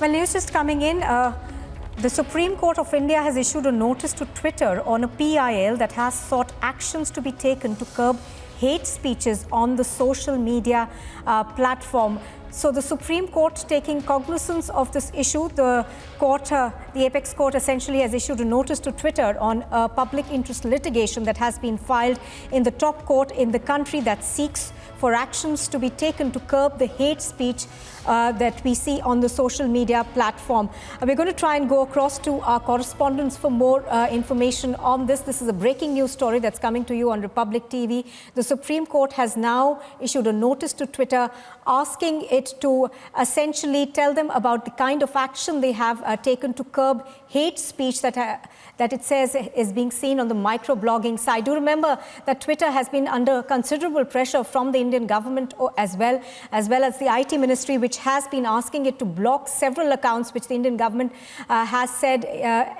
Well, news just coming in. The Supreme Court of India has issued a notice to Twitter on a PIL that has sought actions to be taken to curb hate speeches on the social media platform. So the Supreme Court taking cognizance of this issue, the apex court essentially has issued a notice to Twitter on a public interest litigation that has been filed in the top court in the country that seeks for actions to be taken to curb the hate speech that we see on the social media platform. We're going to try and go across to our correspondents for more information on this. This is a breaking news story that's coming to you on Republic TV. The Supreme Court has now issued a notice to Twitter asking it to essentially tell them about the kind of action they have taken to curb hate speech that it says is being seen on the microblogging side. Do remember that Twitter has been under considerable pressure from the Indian government as well as the IT ministry, which has been asking it to block several accounts which the Indian government has said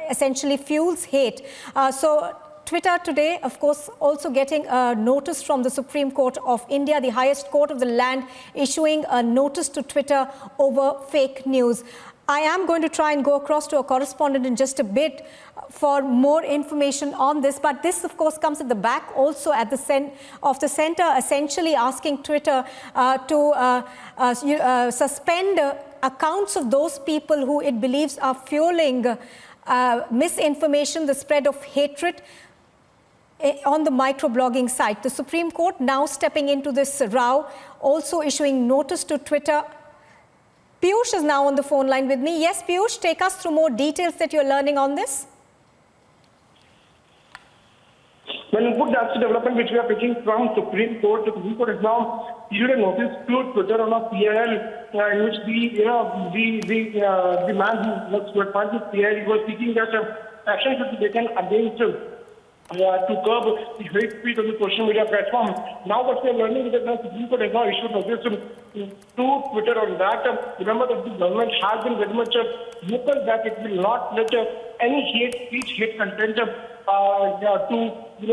essentially fuels hate. So Twitter today, of course, also getting a notice from the Supreme Court of India, the highest court of the land, issuing a notice to Twitter over fake news. I am going to try and go across to a correspondent in just a bit for more information on this. But this, of course, comes at the back also at the center, essentially asking Twitter to suspend accounts of those people who it believes are fueling misinformation, the spread of hatred on the microblogging site. The Supreme Court now stepping into this row, also issuing notice to Twitter. Piyush is now on the phone line with me. Yes, Piyush, take us through more details that you're learning on this. Well, good, that's the development which we are picking from Supreme Court. The Supreme Court has now issued a notice to Twitter on a PIL in which the man who was part of this PIL was seeking that action should be taken against to curb the hate speech on the social media platform. Now what we are learning is that the Supreme Court has now issued notice to Twitter on that. Remember that the government has been very much vocal that it will not let any hate speech, hate content to be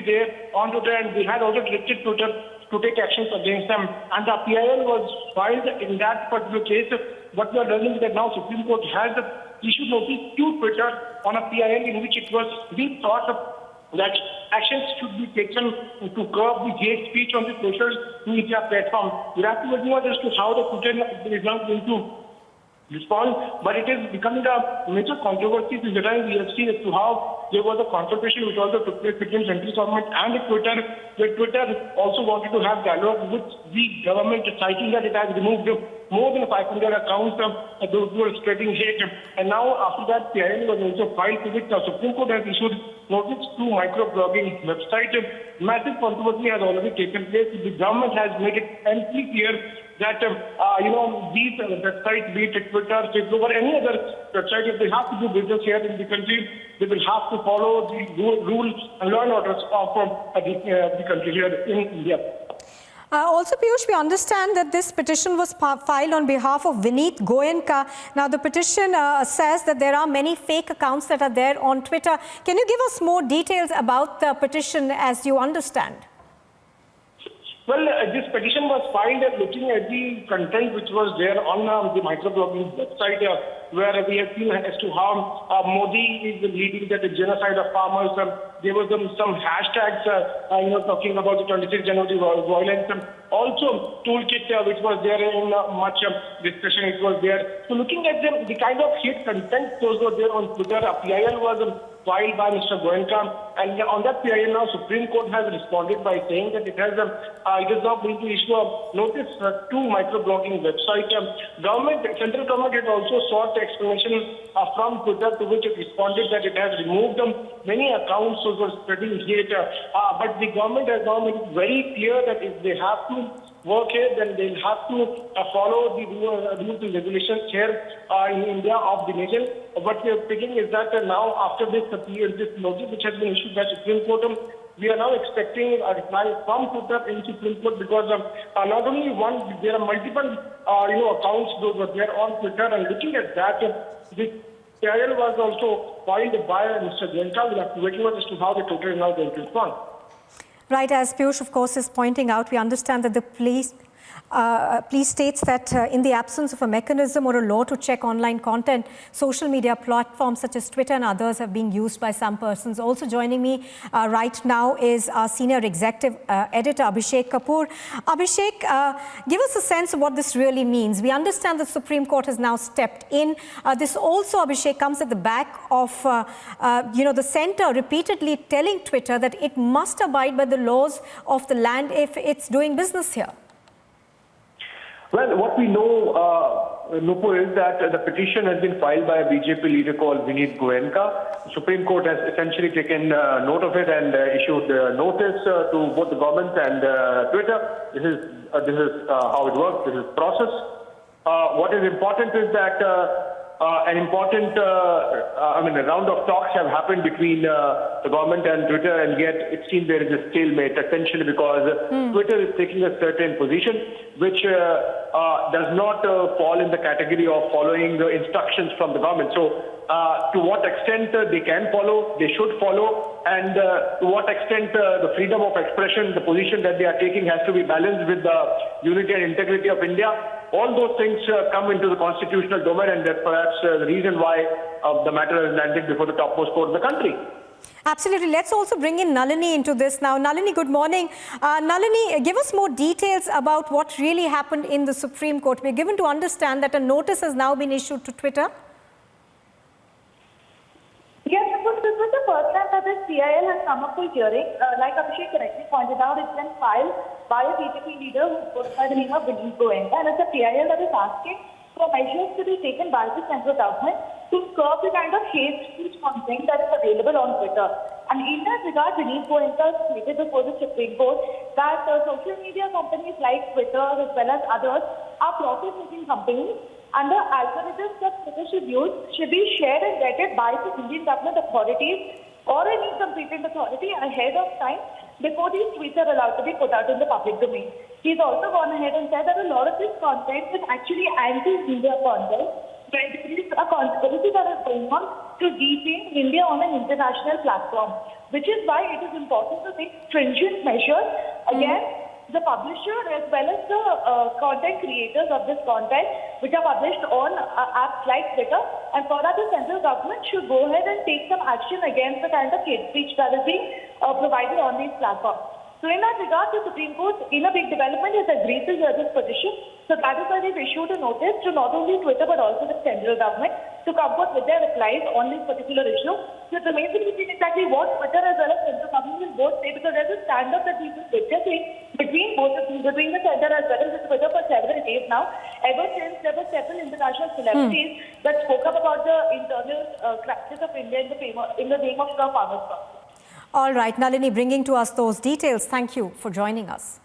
there on Twitter, and they had also directed Twitter to take actions against them. And the PIL was filed in that particular case. What we are learning is that now Supreme Court has issued notice to Twitter on a PIL in which it was being thought that actions should be taken to curb the hate speech on the social media platform. We have to wait as to how the Twitter is now going to respond, but it is becoming a major controversy this time. We have seen as to how there was a confrontation which also took place between central government and Twitter, where Twitter also wanted to have dialogue with the government, citing that it has removed more than 500 accounts of those who are spreading hate. And now, after that, PIL was also filed to which the Supreme Court has issued notice to microblogging website. Massive controversy has already taken place. The government has made it amply clear that these websites, be it Twitter, Facebook, or any other website, if they have to do business here in the country, they will have to follow the rules and law and orders of the country here in India. Also, Piyush, we understand that this petition was filed on behalf of Vineet Goenka. Now, the petition says that there are many fake accounts that are there on Twitter. Can you give us more details about the petition as you understand? Well, this petition was filed looking at the content which was there on the microblogging website, where we have seen as to how Modi is leading the genocide of farmers. There was some hashtags, talking about the 26th January violence. Also, toolkit which was there in much discussion, it was there. So, looking at the kind of hate content those were there on Twitter, a PIL was filed by Mr. Goenka, and on that PIL now Supreme Court has responded by saying that it is now going to issue a notice to microblogging website. Central government had also sought explanation from Twitter, to which it responded that it has removed many accounts which were spreading hate, but the government has now made it very clear that if they have to work here, then they'll have to follow the rules and regulations here in India of the nation. What we are thinking is that now, after this notice which has been issued by Supreme Court, we are now expecting a reply from Twitter in Supreme Court, because not only one, there are multiple accounts those were there on Twitter, and looking at that, the PIL was also filed by Mr. Goenka. We'll have to wait as to how the Twitter is now going to respond. Right, as Piyush, of course, is pointing out, we understand that the police Police states that in the absence of a mechanism or a law to check online content, social media platforms such as Twitter and others have been used by some persons. Also joining me right now is our senior executive editor, Abhishek Kapoor. Abhishek, give us a sense of what this really means. We understand the Supreme Court has now stepped in. This also, Abhishek, comes at the back of the centre repeatedly telling Twitter that it must abide by the laws of the land if it's doing business here. Well, what we know, Nupur, is that the petition has been filed by a BJP leader called Vineet Goenka. The Supreme Court has essentially taken note of it and issued notice to both the government and Twitter. This is how it works. This is process. What is important is that a round of talks have happened between the government and Twitter, and yet it seems there is a stalemate, essentially because Twitter is taking a certain position which does not fall in the category of following the instructions from the government. So to what extent they can follow, they should follow, and to what extent the freedom of expression, the position that they are taking has to be balanced with the unity and integrity of India. All those things come into the constitutional domain, and that's perhaps the reason why the matter has landed before the topmost court of the country. Absolutely. Let's also bring in Nalini into this now. Nalini, good morning. Nalini, give us more details about what really happened in the Supreme Court. We're given to understand that a notice has now been issued to Twitter. Yes, this was the first time that the CIL has come up for hearing. Like Abhishek correctly pointed out, it's been filed by a BJP leader who goes by the name of Vineet Goenka, and it's a PIL that is asking for measures to be taken by the central government to curb the kind of hate speech content that is available on Twitter. And in that regard, Vineet Goenka stated before the Supreme Court that social media companies like Twitter as well as others are profit-making companies, and the algorithms that Twitter should use should be shared and vetted by the Indian government authorities or any competent authority ahead of time before these tweets are allowed to be put out in the public domain. He's also gone ahead and said that a lot of this content is actually anti-India content, where there is a conspiracy that is going on to defame India on an international platform, which is why it is important to take stringent measures against the publisher as well as the content creators of this content, which are published on apps like Twitter, and for that the central government should go ahead and take some action against the kind of hate speech that is being provided on these platforms. So in that regard, the Supreme Court, in a big development, has agreed to hear this petition. So that is why they've issued a notice to not only Twitter but also the central government to come forth with their replies on this particular issue. So it remains to be seen exactly what Twitter as well as central government will both say, because there's a stand-up that we've been witnessing between the center as well as the Twitter for several days now, ever since there were several international celebrities that spoke up about the internal crisis of India in the name of the farmers' party. All right, Nalini, bringing to us those details. Thank you for joining us.